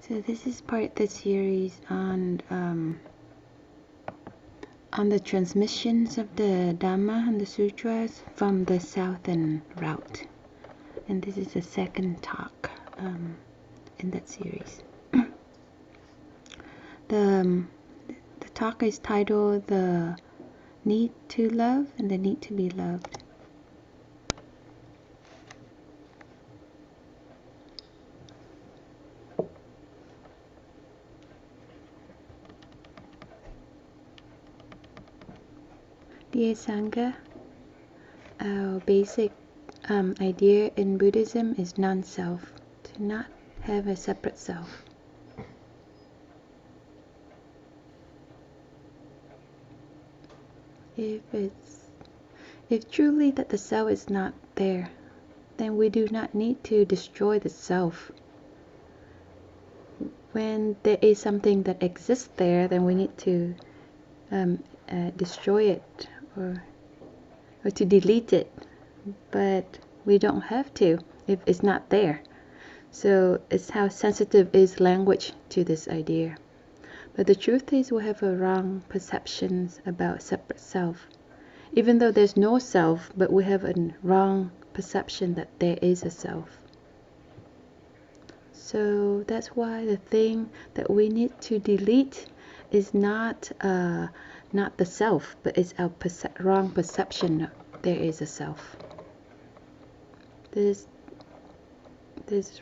So this is part of the series on the transmissions of the Dhamma and the Sutras from the southern route. And this is the second talk in that series. The talk is titled The Need to Love and the Need to be Loved. Dear Sangha, our basic idea in Buddhism is non-self, to not have a separate self. If truly that the self is not there, then we do not need to destroy the self. When there is something that exists there, then we need to destroy it or to delete it, but we don't have to if it's not there. So it's how sensitive is language to this idea. But the truth is we have a wrong perceptions about separate self. Even though there's no self, but we have a wrong perception that there is a self. So that's why the thing that we need to delete is not the self, but it's our wrong perception there is a self. This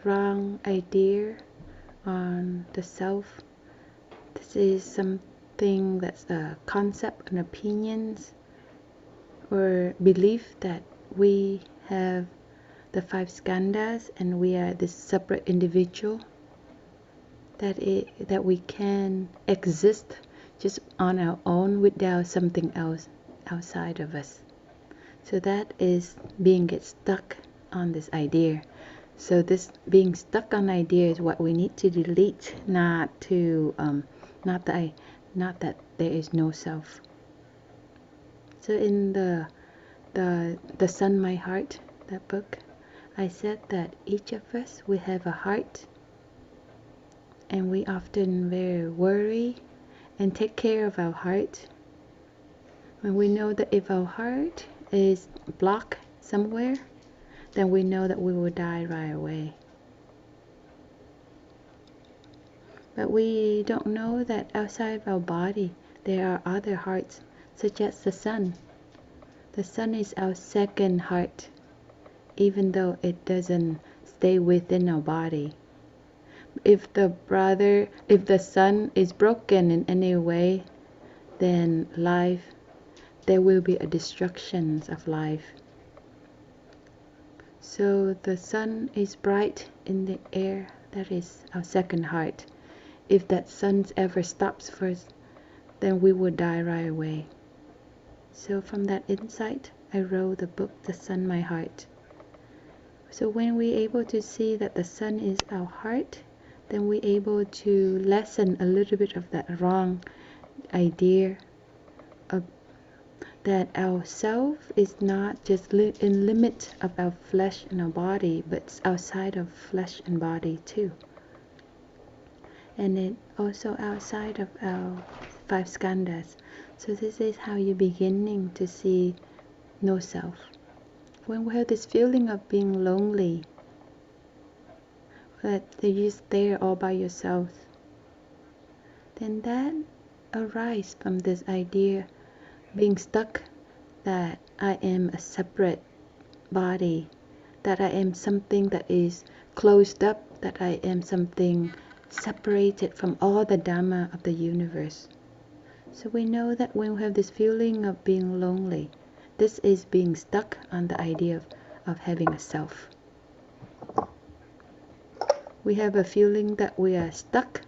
wrong idea on the self, this is something that's a concept and opinions or belief that we have the 5 skandhas and we are this separate individual, that we can exist just on our own without something else outside of us. So that is being stuck on this idea. So this being stuck on idea is what we need to delete, not that there is no self. So in the Sun My Heart, that book, I said that each of us, we have a heart, and we often very worry and take care of our heart. When we know that if our heart is blocked somewhere, then we know that we will die right away. But we don't know that outside of our body there are other hearts, such as the sun. The sun is our second heart, even though it doesn't stay within our body. If the sun is broken in any way, then there will be a destruction of life. So the sun is bright in the air, that is our second heart. If that sun ever stops first, then we will die right away. So from that insight, I wrote the book, The Sun My Heart. So when we're able to see that the sun is our heart, then we're able to lessen a little bit of that wrong idea of that our self is not just in limit of our flesh and our body, but it's outside of flesh and body too. And it also outside of our 5 skandhas. So this is how you're beginning to see no self. When we have this feeling of being lonely, that you're just there all by yourself, then that arises from this idea being stuck that I am a separate body, that I am something that is closed up, that I am something separated from all the Dhamma of the universe. So we know that when we have this feeling of being lonely, this is being stuck on the idea of having a self. We have a feeling that we are stuck,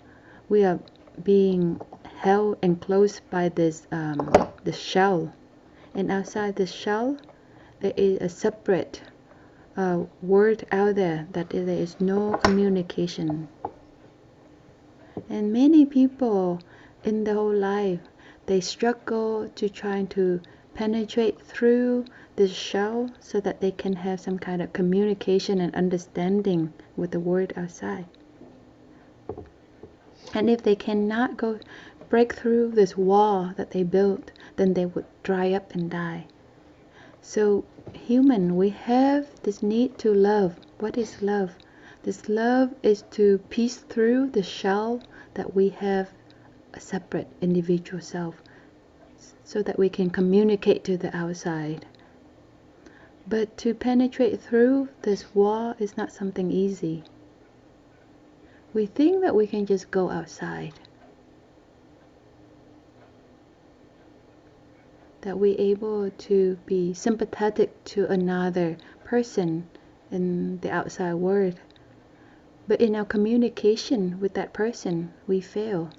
we are being held enclosed by this shell, and outside this shell there is a separate world out there, that there is no communication. And many people in the whole life, they struggle to try to penetrate through this shell so that they can have some kind of communication and understanding with the world outside. And if they cannot break through this wall that they built, then they would dry up and die. So human, we have this need to love. What is love? This love is to pierce through the shell that we have a separate individual self, so that we can communicate to the outside. But to penetrate through this wall is not something easy. We think that we can just go outside, that we're able to be sympathetic to another person in the outside world. But in our communication with that person, we fail.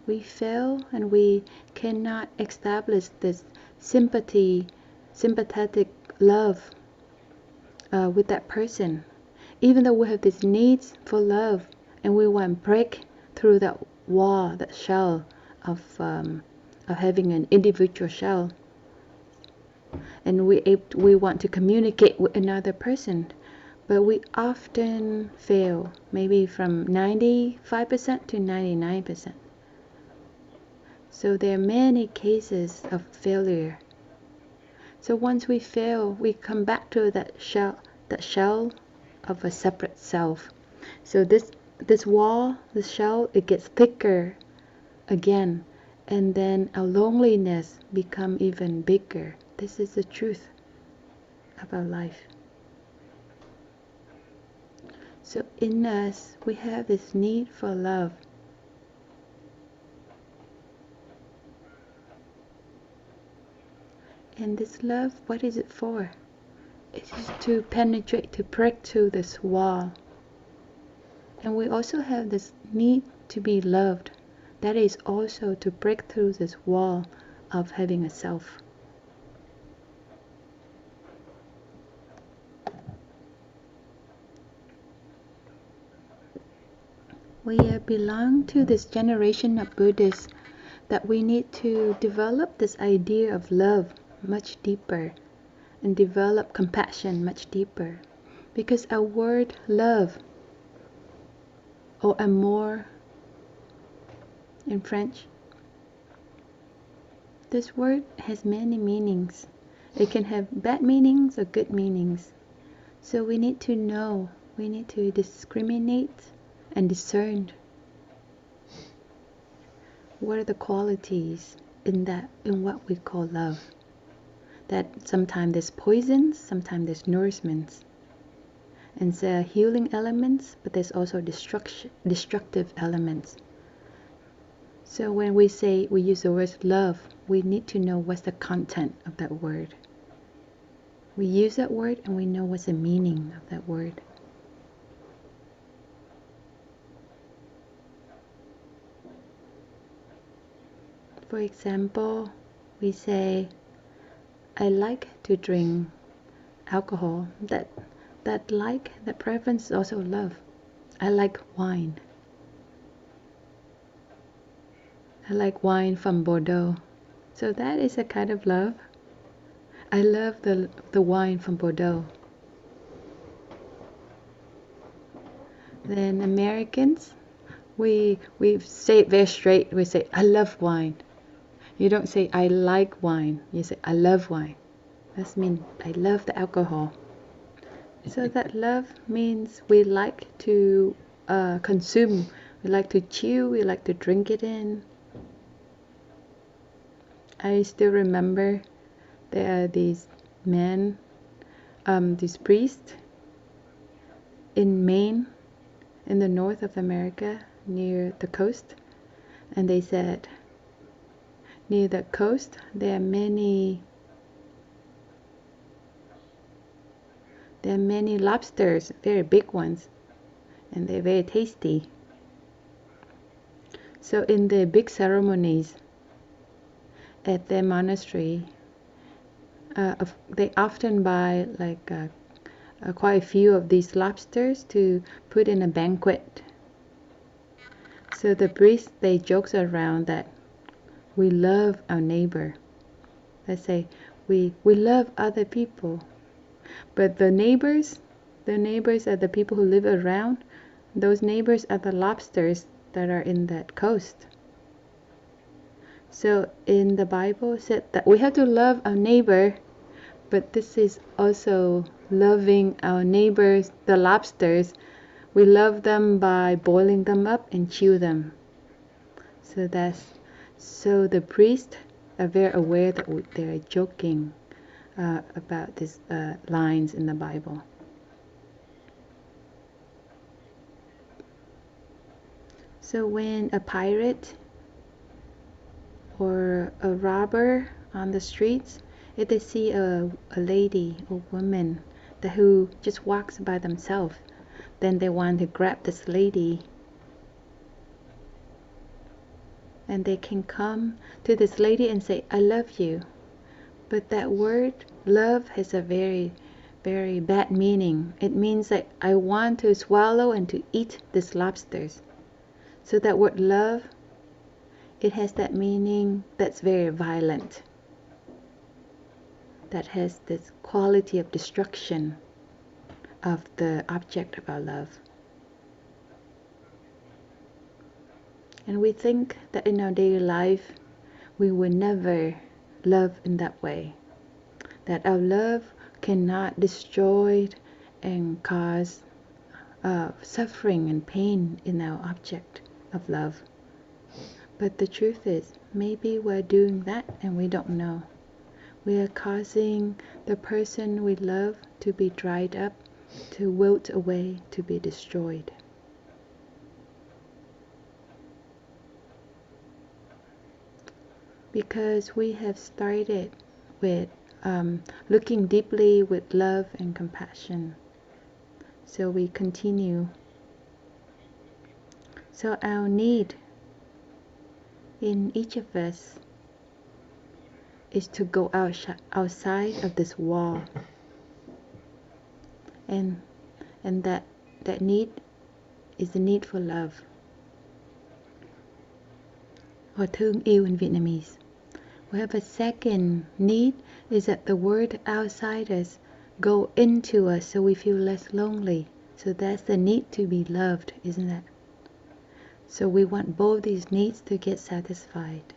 We fail, and we cannot establish this sympathetic love with that person. Even though we have these needs for love, and we want to break through that wall, that shell of having an individual shell, and we want to communicate with another person, but we often fail, maybe from 95% to 99%. So there are many cases of failure. So once we fail, we come back to that shell of a separate self. So this wall, this shell, it gets thicker again, and then our loneliness become even bigger. This is the truth of our life. So in us, we have this need for love. And this love, what is it for? It is to penetrate, to break through this wall. And we also have this need to be loved. That is also to break through this wall of having a self. We belong to this generation of Buddhists that we need to develop this idea of love much deeper, and develop compassion much deeper, because our word love, or amour in French, this word has many meanings. It can have bad meanings or good meanings. So we need to know, we need to discriminate and discern what are the qualities in what we call love. That sometimes there's poisons, sometimes there's nourishments, and there are healing elements, but there's also destructive elements. So when we use the word love, we need to know what's the content of that word. We use that word and we know what's the meaning of that word. For example, we say, I like to drink alcohol. That preference is also love. I like wine. I like wine from Bordeaux. So that is a kind of love. I love the wine from Bordeaux. Then Americans, we say it very straight. We say, I love wine. You don't say, I like wine. You say, I love wine. That means, I love the alcohol. So that love means we like to consume. We like to chew. We like to drink it in. I still remember there are these men, these priests in Maine, in the north of America, near the coast. And they said, near the coast, there are many lobsters, very big ones, and they're very tasty. So in the big ceremonies at their monastery, they often buy quite a few of these lobsters to put in a banquet. So the priests, they joke around that we love our neighbor. They say we love other people, but the neighbors are the people who live around. Those neighbors are the lobsters that are in that coast. So in the Bible said that we have to love our neighbor, but this is also loving our neighbors, the lobsters. We love them by boiling them up and chew them. So the priests are very aware that they're joking about these lines in the Bible. So when a pirate or a robber on the streets, if they see a lady or woman who just walks by themselves, then they want to grab this lady, and they can come to this lady and say, I love you. But that word love has a very, very bad meaning. It means that I want to swallow and to eat these lobsters. So that word love, it has that meaning that's very violent, that has this quality of destruction of the object of our love. And we think that in our daily life we will never love in that way, that our love cannot destroy and cause suffering and pain in our object of love. But the truth is, maybe we're doing that and we don't know. We are causing the person we love to be dried up, to wilt away, to be destroyed. Because we have started with looking deeply with love and compassion. So we continue. So our need in each of us is to go outside of this wall, and that need is the need for love, or thương yêu in Vietnamese. We have a second need, is that the word outside us go into us so we feel less lonely. So that's the need to be loved, isn't it? So we want both these needs to get satisfied.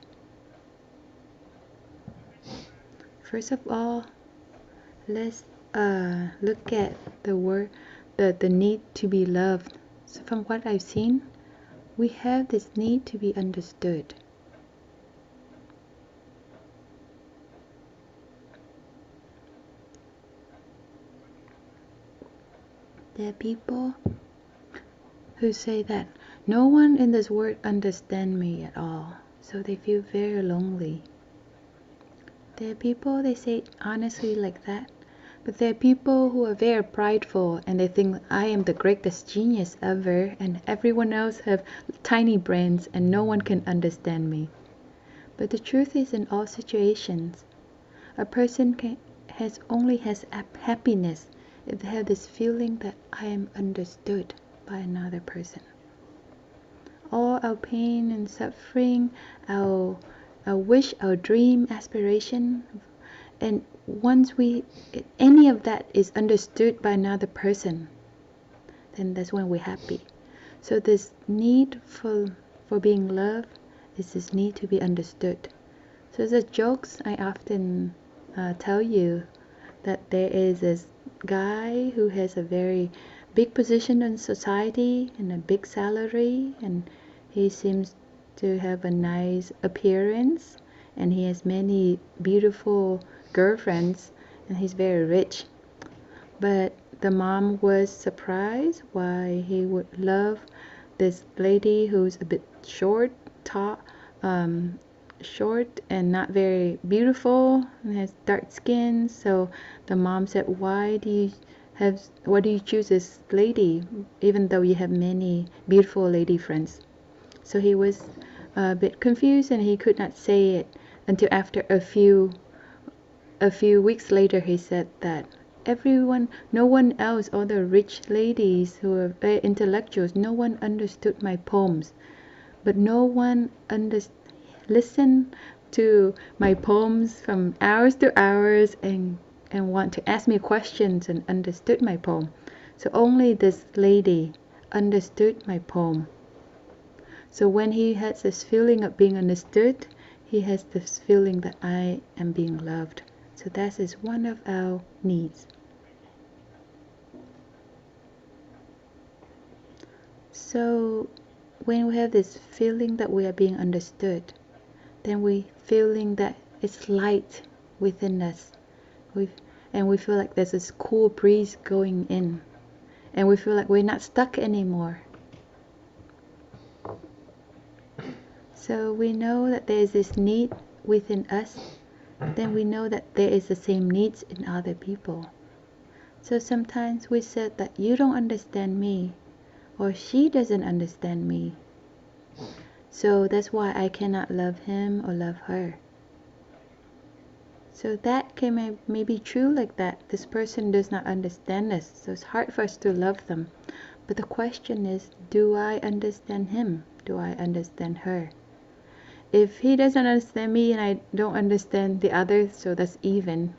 First of all, let's look at the word, the need to be loved. So from what I've seen, we have this need to be understood. There are people who say that no one in this world understands me at all, so they feel very lonely. There are people, they say it honestly like that, but there are people who are very prideful and they think I am the greatest genius ever and everyone else have tiny brains and no one can understand me. But the truth is, in all situations, a person only has happiness if they have this feeling that I am understood by another person. All our pain and suffering, our wish, our dream, aspiration, and once any of that is understood by another person, then that's when we're happy. So this need for being loved is this need to be understood. So the jokes I often tell you that there is this guy who has a very big position in society and a big salary, and he seems to have a nice appearance and he has many beautiful girlfriends and he's very rich. But the mom was surprised why he would love this lady who's a bit short, short and not very beautiful and has dark skin. So the mom said, why do you choose this lady even though you have many beautiful lady friends? So he was a bit confused and he could not say it until after a few weeks later he said that no one else, all the rich ladies who are very intellectuals, no one understood my poems, but no one listened to my poems from hours to hours and want to ask me questions and understood my poem. So only this lady understood my poem. So when he has this feeling of being understood, he has this feeling that I am being loved. So that is one of our needs. So when we have this feeling that we are being understood, then we feeling that it's light within us. And we feel like there's this cool breeze going in. And we feel like we're not stuck anymore. So we know that there is this need within us. Then we know that there is the same needs in other people. So sometimes we said that you don't understand me, or she doesn't understand me. So that's why I cannot love him or love her. So that may be true like that. This person does not understand us, so it's hard for us to love them. But the question is, do I understand him? Do I understand her? If he doesn't understand me and I don't understand the other, so that's even.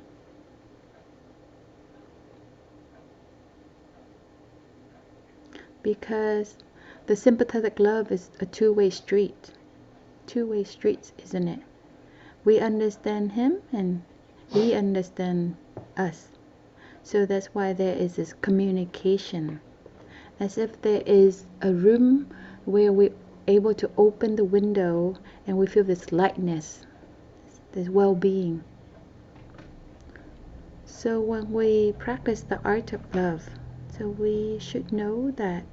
Because the sympathetic love is a two-way street. Two-way streets, isn't it? We understand him and he understands us. So that's why there is this communication. As if there is a room where we're able to open the window and we feel this lightness, this well-being. So when we practice the art of love, so we should know that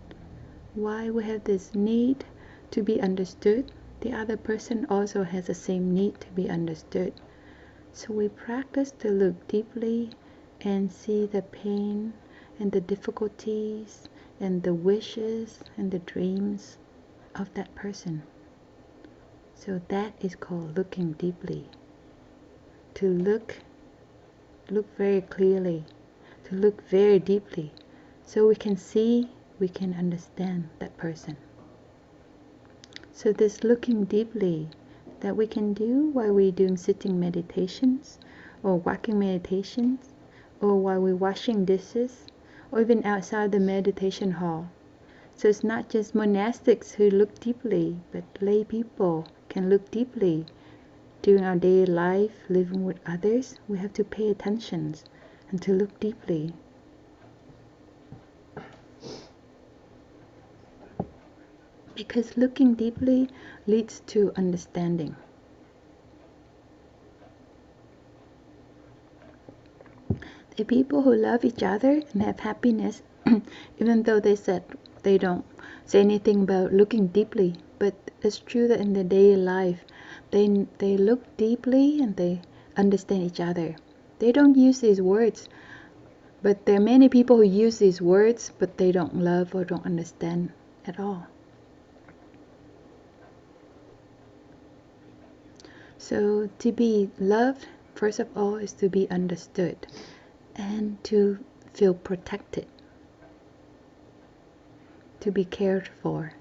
why we have this need to be understood, the other person also has the same need to be understood. So we practice to look deeply and see the pain and the difficulties and the wishes and the dreams of that person. So that is called looking deeply. To look very clearly, to look very deeply, so we can see, we can understand that person. So this looking deeply that we can do while we're doing sitting meditations or walking meditations or while we're washing dishes or even outside the meditation hall. So it's not just monastics who look deeply, but lay people can look deeply. During our daily life, living with others, we have to pay attention and to look deeply. Because looking deeply leads to understanding. The people who love each other and have happiness, even though they said they don't say anything about looking deeply, but it's true that in their daily life, they look deeply and they understand each other. They don't use these words, but there are many people who use these words, but they don't love or don't understand at all. So to be loved, first of all, is to be understood and to feel protected, to be cared for.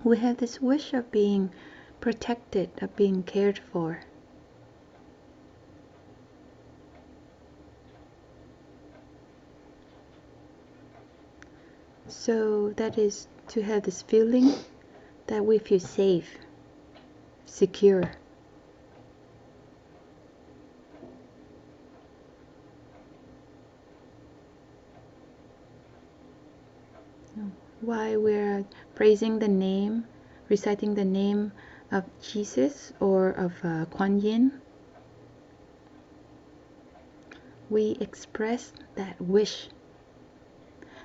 We have this wish of being protected, of being cared for. So that is to have this feeling that we feel safe, secure. While we're praising the name, reciting the name of Jesus or of Quanyin, we express that wish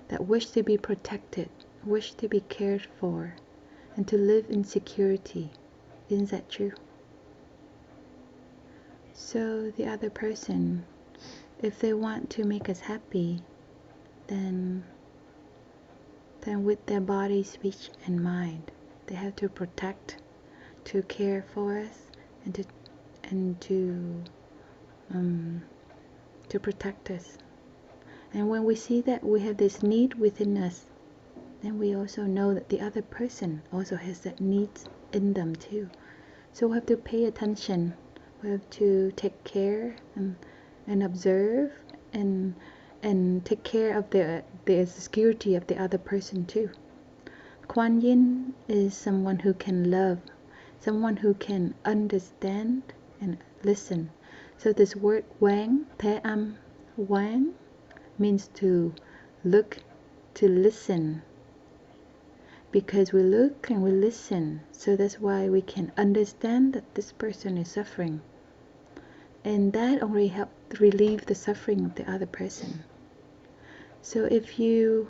to be protected, wish to be cared for, and to live in security. Isn't that true? So the other person, if they want to make us happy, then with their body, speech, and mind, they have to protect, to care for us, and to protect us. And when we see that we have this need within us, then we also know that the other person also has that need in them too. So we have to pay attention. We have to take care and observe and take care of the security of the other person too. Quanyin is someone who can love, someone who can understand and listen. So this word Quán Thế Âm, Quán means to look, to listen. Because we look and we listen, so that's why we can understand that this person is suffering. And that only helps relieve the suffering of the other person. So if you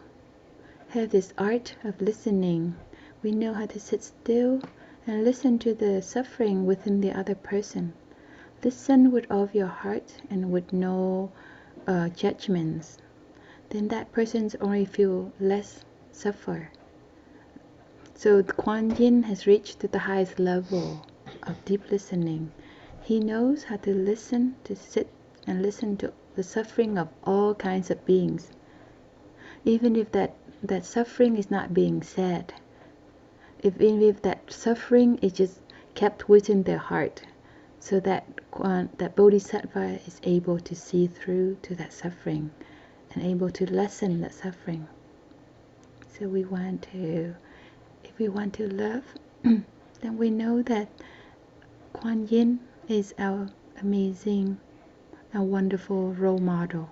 have this art of listening, we know how to sit still and listen to the suffering within the other person. Listen with all of your heart and with no judgments. Then that person only feel less suffer. So the Quanyin has reached to the highest level of deep listening. He knows how to listen, to sit and listen to the suffering of all kinds of beings. Even if that suffering is not being said, even if that suffering is just kept within their heart, so that Bodhisattva is able to see through to that suffering and able to lessen that suffering. So we want to, if we want to love, then we know that Quanyin is our amazing and wonderful role model.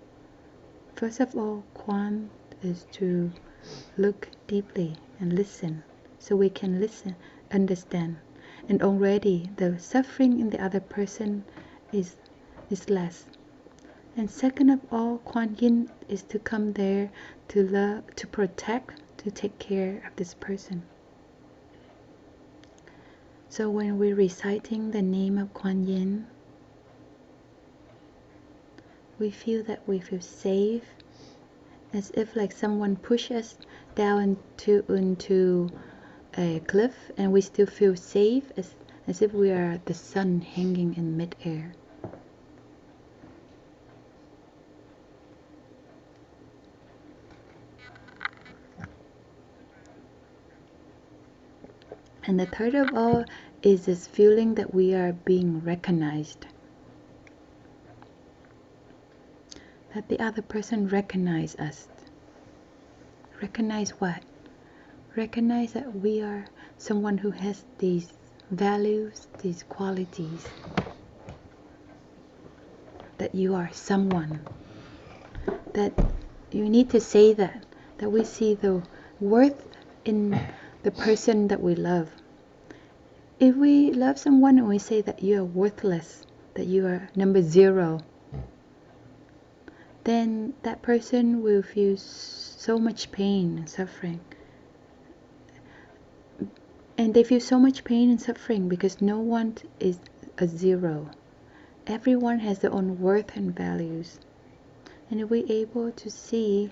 First of all, Quan is to look deeply and listen, so we can listen, understand, and already the suffering in the other person is less. And second of all, Quanyin is to come there to love, to protect, to take care of this person. So when we're reciting the name of Quanyin, we feel that we feel safe, as if like someone pushed us down into a cliff, and we still feel safe, as if we are the sun hanging in mid-air. And the third of all is this feeling that we are being recognized. That the other person recognize us. Recognize what? Recognize that we are someone who has these values, these qualities. That you are someone. That you need to say that we see the worth in the person that we love. If we love someone and we say that you are worthless, that you are number 0, then that person will feel so much pain and suffering. And they feel so much pain and suffering because no one is a 0. Everyone has their own worth and values. And if we're able to see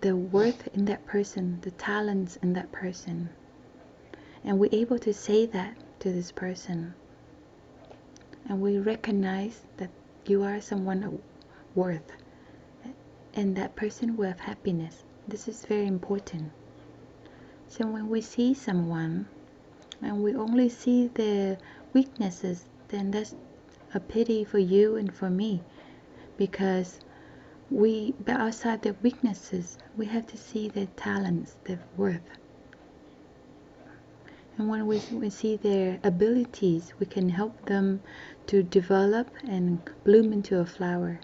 the worth in that person, the talents in that person, and we're able to say that to this person, and we recognize that you are someone of worth, and that person will have happiness. This is very important. So when we see someone and we only see their weaknesses, then that's a pity for you and for me, because outside their weaknesses, we have to see their talents, their worth. And when we see their abilities, we can help them to develop and bloom into a flower.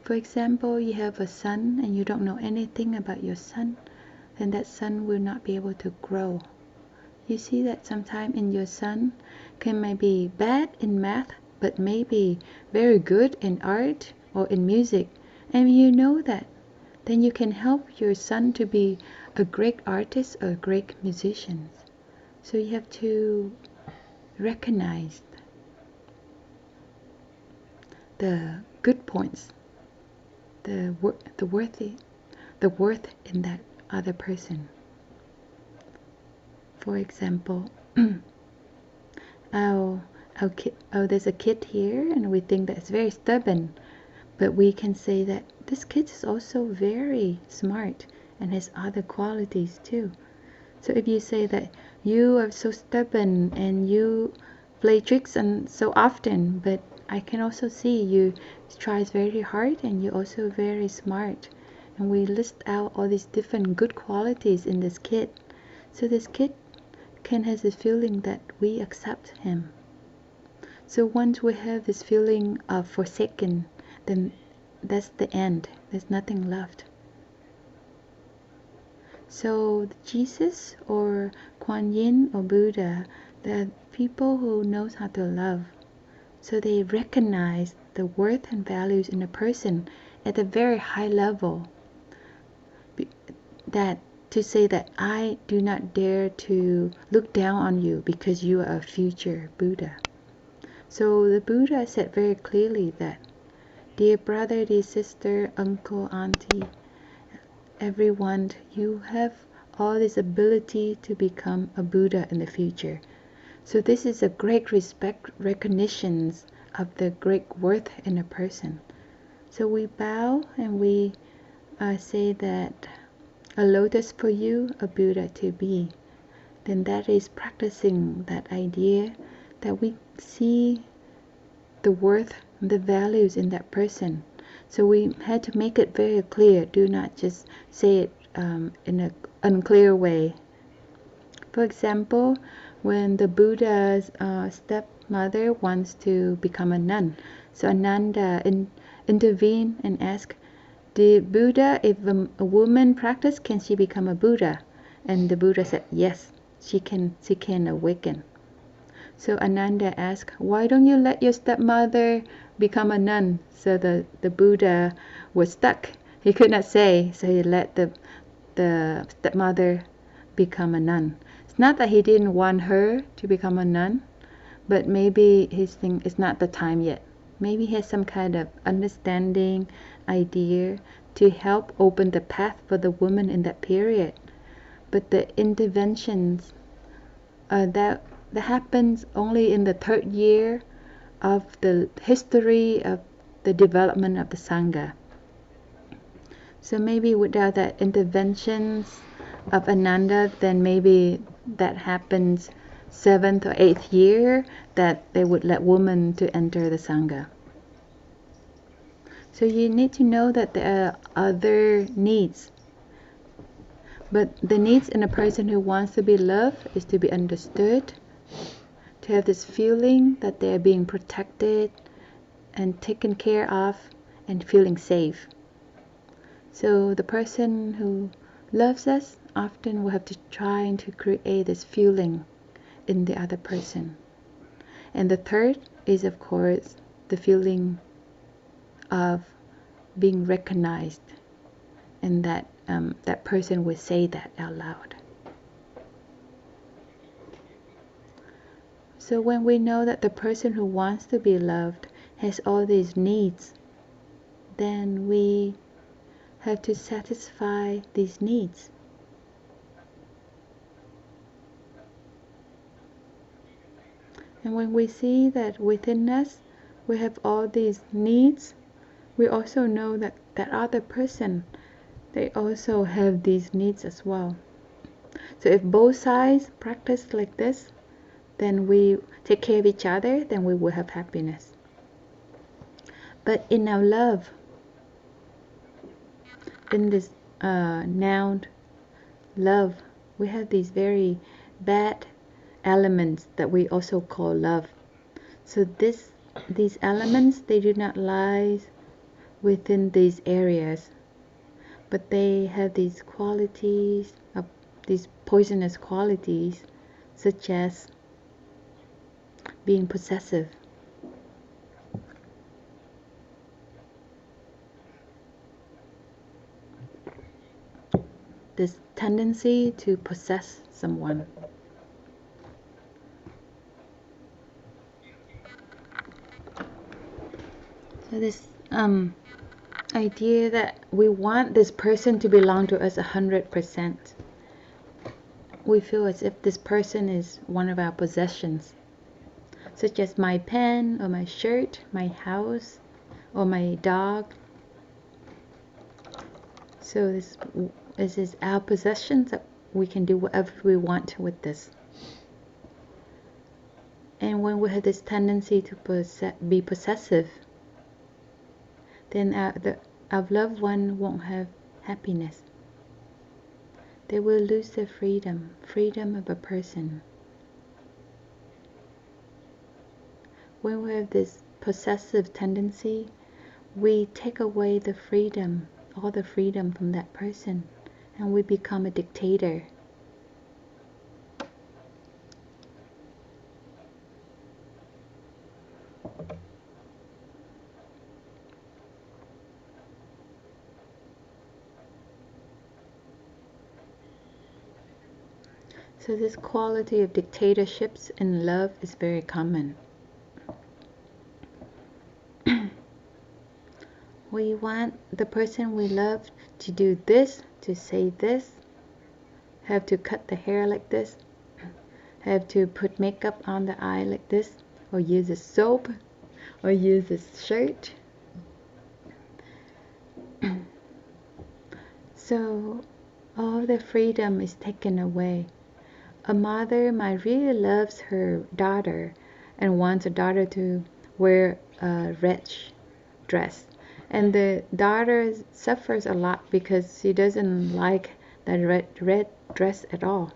For example, you have a son and you don't know anything about your son, then that son will not be able to grow. You see that sometimes in your son can maybe bad in math, but maybe very good in art or in music. And you know that, then you can help your son to be a great artist or a great musician. So you have to recognize the good points, the worth in that other person. For example, there's a kid here and we think that it's very stubborn, but we can say that this kid is also very smart and has other qualities too. So if you say that you are so stubborn and you play tricks and so often, but I can also see you tries very hard and you're also very smart, and we list out all these different good qualities in this kid. So this kid can have the feeling that we accept him. So once we have this feeling of forsaken, then that's the end. There's nothing left. So Jesus or Quanyin or Buddha, they're people who knows how to love. So they recognize the worth and values in a person at a very high level. That to say that I do not dare to look down on you because you are a future Buddha. So the Buddha said very clearly that, dear brother, dear sister, uncle, auntie, everyone, you have all this ability to become a Buddha in the future. So this is a great recognition of the great worth in a person. So we bow and we say that a lotus for you, a Buddha to be. Then that is practicing that idea that we see the worth, the values in that person. So we had to make it very clear. Do not just say it in an unclear way. For example, when the Buddha's stepmother wants to become a nun, so Ananda intervened and asked, the Buddha, if a woman practice, can she become a Buddha? And the Buddha said, yes, she can awaken. So Ananda asked, why don't you let your stepmother become a nun? So the Buddha was stuck. He could not say, so he let the stepmother become a nun. It's not that he didn't want her to become a nun, but maybe his thing is not the time yet. Maybe he has some kind of understanding, idea to help open the path for the woman in that period. But the interventions that happens only in the 3rd year of the history of the development of the Sangha. So maybe without that interventions of Ananda, then maybe that happens 7th or 8th year that they would let women to enter the Sangha. So you need to know that there are other needs. But the needs in a person who wants to be loved is to be understood, to have this feeling that they are being protected and taken care of and feeling safe. So the person who loves us often will have to try to create this feeling in the other person. And the third is, of course, the feeling of being recognized, and that that person will say that out loud. So when we know that the person who wants to be loved has all these needs, then we have to satisfy these needs. And when we see that within us we have all these needs, we also know that that other person, they also have these needs as well. So if both sides practice like this, then we take care of each other, then we will have happiness. But in our love, in this noun love, we have these very bad elements that we also call love. So these elements, they do not lie within these areas, but they have these qualities, these poisonous qualities, such as being possessive, this tendency to possess someone. So this idea that we want this person to belong to us 100%. We feel as if this person is one of our possessions, such as my pen or my shirt, my house, or my dog. So this is our possessions, that we can do whatever we want with this. And when we have this tendency to be possessive, then our loved one won't have happiness. They will lose their freedom of a person. When we have this possessive tendency, we take away the freedom, all the freedom from that person, and we become a dictator. So this quality of dictatorships in love is very common. We want the person we love to do this, to say this, have to cut the hair like this, have to put makeup on the eye like this, or use a soap, or use a shirt. So all the freedom is taken away. A mother might really loves her daughter and wants her daughter to wear a red dress. And the daughter suffers a lot because she doesn't like that red dress at all.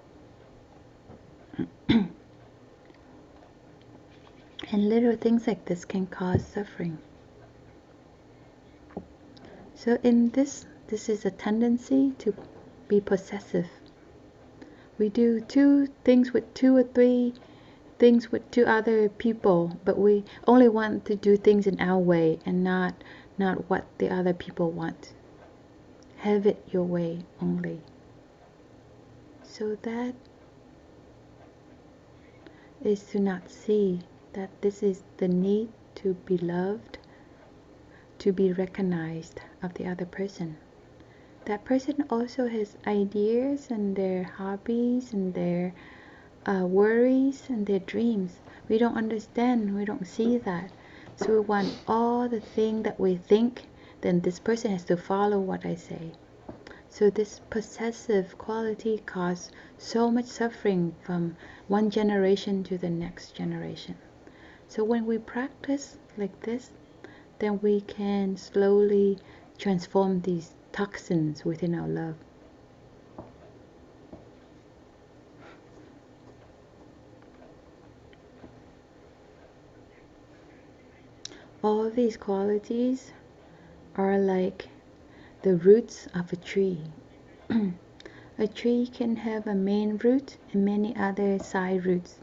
And little things like this can cause suffering. So in this is a tendency to be possessive. We do two things with two or three things with two other people, but we only want to do things in our way and not what the other people want. Have it your way only. So that is to not see that this is the need to be loved, to be recognized of the other person. That person also has ideas and their hobbies and their worries and their dreams. We don't understand, we don't see that. So we want all the things that we think, then this person has to follow what I say. So this possessive quality causes so much suffering from one generation to the next generation. So when we practice like this, then we can slowly transform these toxins within our love. All these qualities are like the roots of a tree. A tree can have a main root and many other side roots.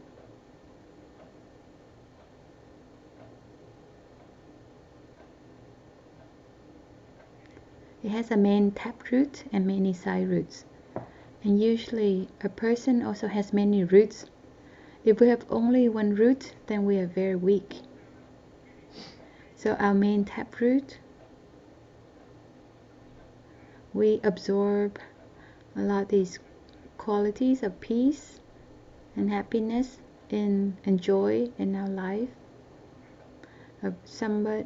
It has a main taproot and many side roots. And usually a person also has many roots. If we have only one root, then we are very weak. So our main taproot, we absorb a lot of these qualities of peace and happiness and joy in our life. Somebody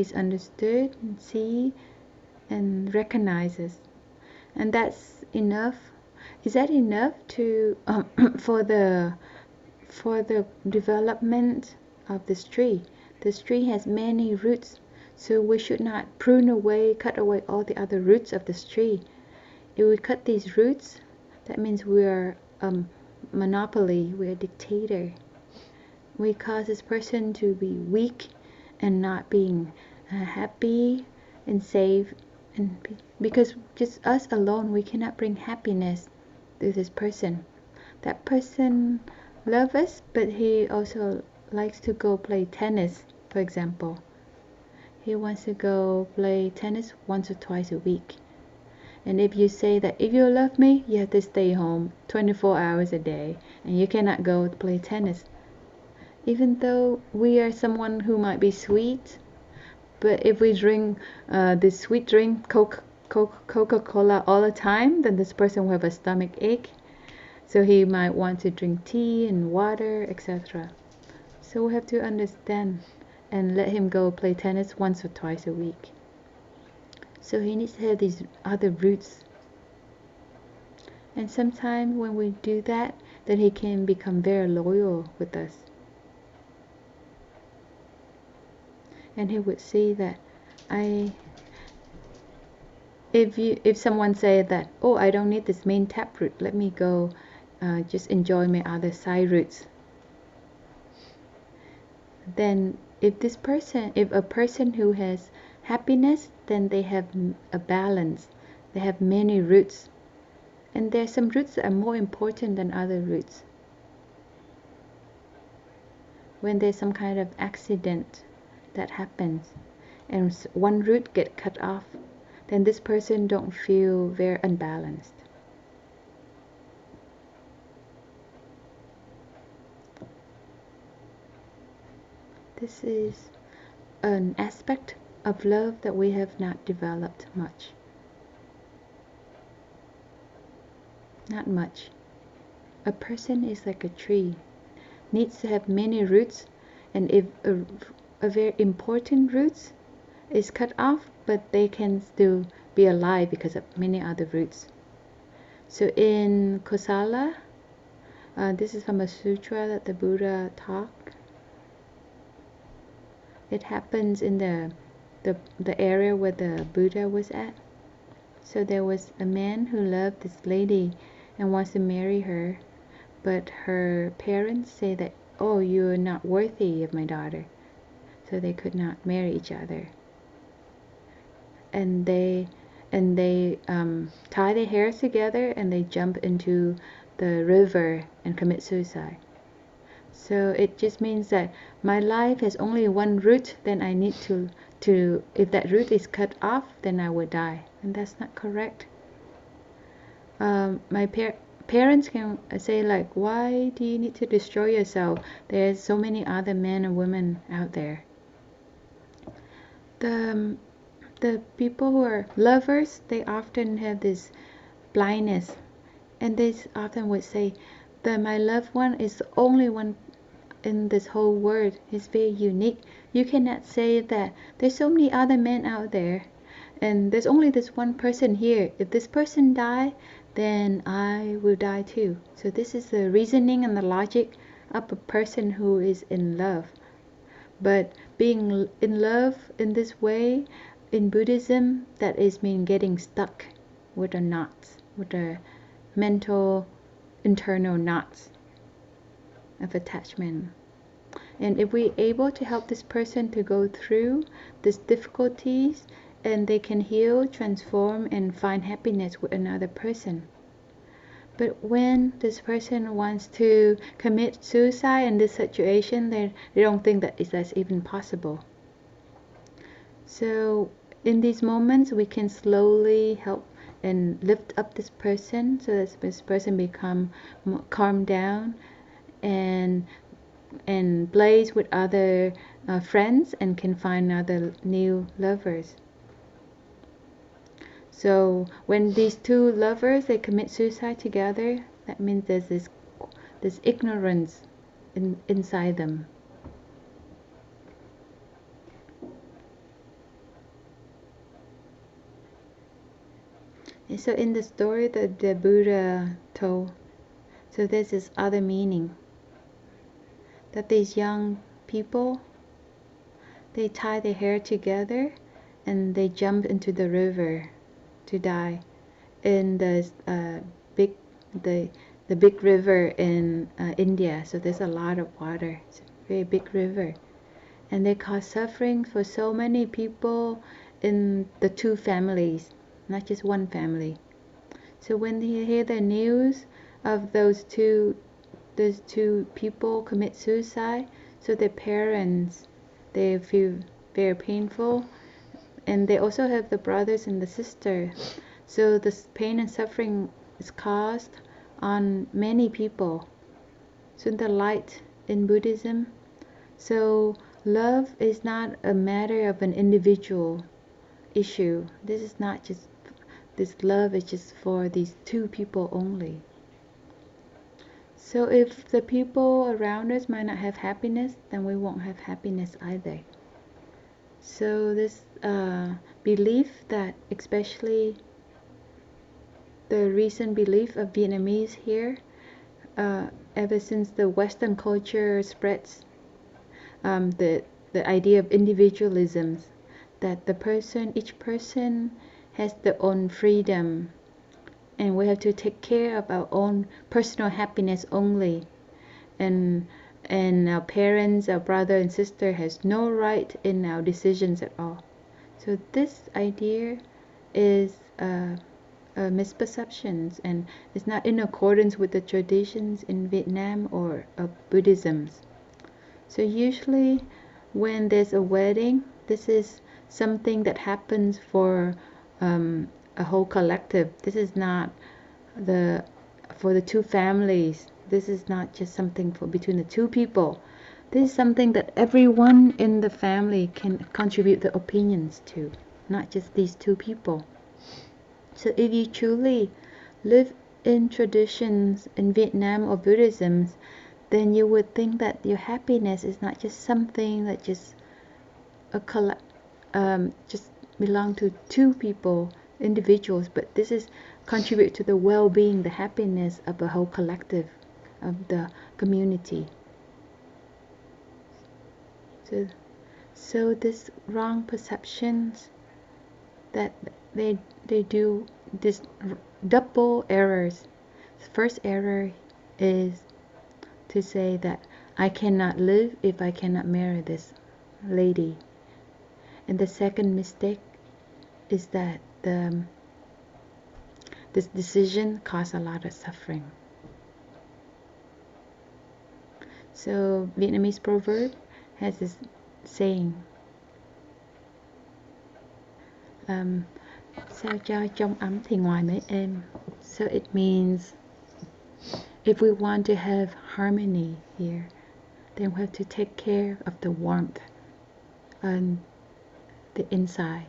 is understood and see and recognizes, and that's enough. Is that enough to for the development of this tree? This tree has many roots, so we should not cut away all the other roots of this tree. If we cut these roots, that means we are monopoly, we are dictator. We cause this person to be weak and not being happy and safe, and because just us alone we cannot bring happiness to this person. That person loves us, but he also likes to go play tennis, for example. He wants to go play tennis once or twice a week. And if you say that if you love me, you have to stay home 24 hours a day and you cannot go play tennis. Even though we are someone who might be sweet, but if we drink this sweet drink, Coca-Cola all the time, then this person will have a stomach ache. So he might want to drink tea and water, etc. So we have to understand and let him go play tennis once or twice a week. So he needs to have these other roots. And sometimes when we do that, then he can become very loyal with us. And he would see that if if someone say that, oh, I don't need this main taproot, let me go just enjoy my other side roots, then if a person who has happiness, then they have a balance, they have many roots, and there are some roots that are more important than other roots. When there's some kind of accident that happens and one root get cut off, then this person don't feel very unbalanced. This is an aspect of love that we have not developed much. Not much. A person is like a tree, needs to have many roots, and if a very important roots is cut off, but they can still be alive because of many other roots. So in Kosala, this is from a sutra that the Buddha taught. It happens in the area where the Buddha was at. So there was a man who loved this lady and wants to marry her, but her parents say that, oh, you're not worthy of my daughter. So they could not marry each other. And they tie their hair together and they jump into the river and commit suicide. So it just means that my life has only one root, then I need to if that root is cut off, then I will die. And that's not correct. My parents can say like, why do you need to destroy yourself? There's so many other men and women out there. The people who are lovers, they often have this blindness, and they often would say that my loved one is the only one in this whole world. He's very unique. You cannot say that there's so many other men out there and there's only this one person here. If this person die, then I will die too. So this is the reasoning and the logic of a person who is in love. But being in love in this way in Buddhism, that is mean getting stuck with the knots, with the mental internal knots of attachment. And if we're able to help this person to go through these difficulties, and they can heal, transform, and find happiness with another person. But when this person wants to commit suicide in this situation, they don't think that that's even possible. So in these moments, we can slowly help and lift up this person so that this person become calm down and plays with other friends and can find other new lovers. So when these two lovers, they commit suicide together, that means there's this ignorance inside them. And so in the story that the Buddha told, so there's this other meaning, that these young people, they tie their hair together and they jump into the river to die in the big river in India. So there's a lot of water. It's a very big river, and they cause suffering for so many people in the two families, not just one family. So when they hear the news of those two people commit suicide, so their parents, they feel very painful. And they also have the brothers and the sister. So this pain and suffering is caused on many people. So in the light in Buddhism, so love is not a matter of an individual issue. This is not just, this love is just for these two people only. So if the people around us might not have happiness, then we won't have happiness either. So this belief that, especially the recent belief of Vietnamese here, ever since the Western culture spreads, the idea of individualism, that each person has their own freedom, and we have to take care of our own personal happiness only, and our parents, our brother and sister has no right in our decisions at all. So this idea is misperceptions, and it's not in accordance with the traditions in Vietnam or Buddhism. So usually when there's a wedding, this is something that happens for a whole collective. This is not for the two families. This is not just something for between the two people. This is something that everyone in the family can contribute their opinions to, not just these two people. So if you truly live in traditions in Vietnam or Buddhism, then you would think that your happiness is not just something that just just belong to two people, individuals, but this is contribute to the well-being, the happiness of the whole collective, of the community. So this wrong perceptions that they do this double errors. The first error is to say that I cannot live if I cannot marry this lady. And the second mistake is that this decision caused a lot of suffering. So Vietnamese proverb has this saying, sao cho trong ấm thì ngoài mới êm. So it means if we want to have harmony here, then we have to take care of the warmth on the inside.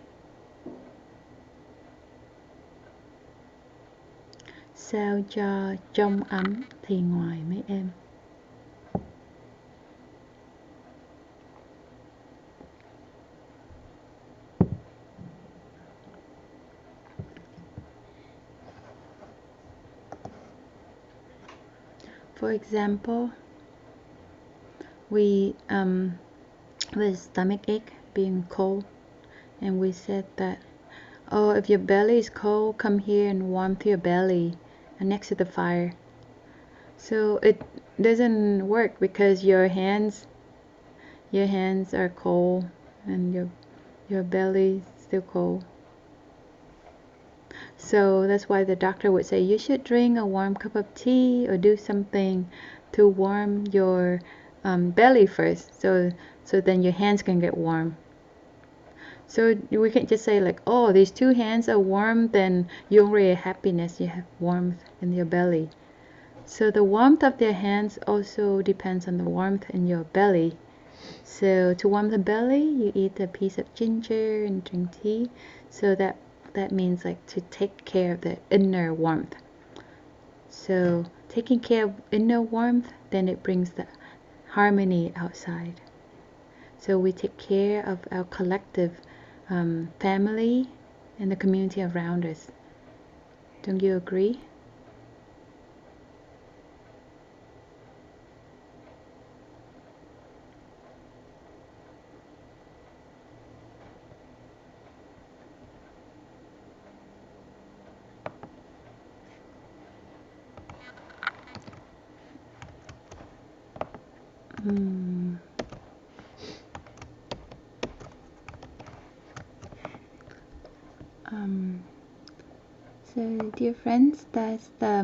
Sao cho trong ấm thì ngoài mới êm. For example, we with stomach ache, being cold, and we said that, oh, if your belly is cold, come here and warm your belly next to the fire. So it doesn't work because your hands are cold and your belly is still cold. So that's why the doctor would say you should drink a warm cup of tea or do something to warm your belly first, so then your hands can get warm. So we can't just say like, oh, these two hands are warm, then you already have happiness, you have warmth in your belly. So the warmth of their hands also depends on the warmth in your belly. So to warm the belly, you eat a piece of ginger and drink tea. So that means like to take care of the inner warmth. So taking care of inner warmth, then it brings the harmony outside. So we take care of our collective family and the community around us. Don't you agree? So dear friends, that's the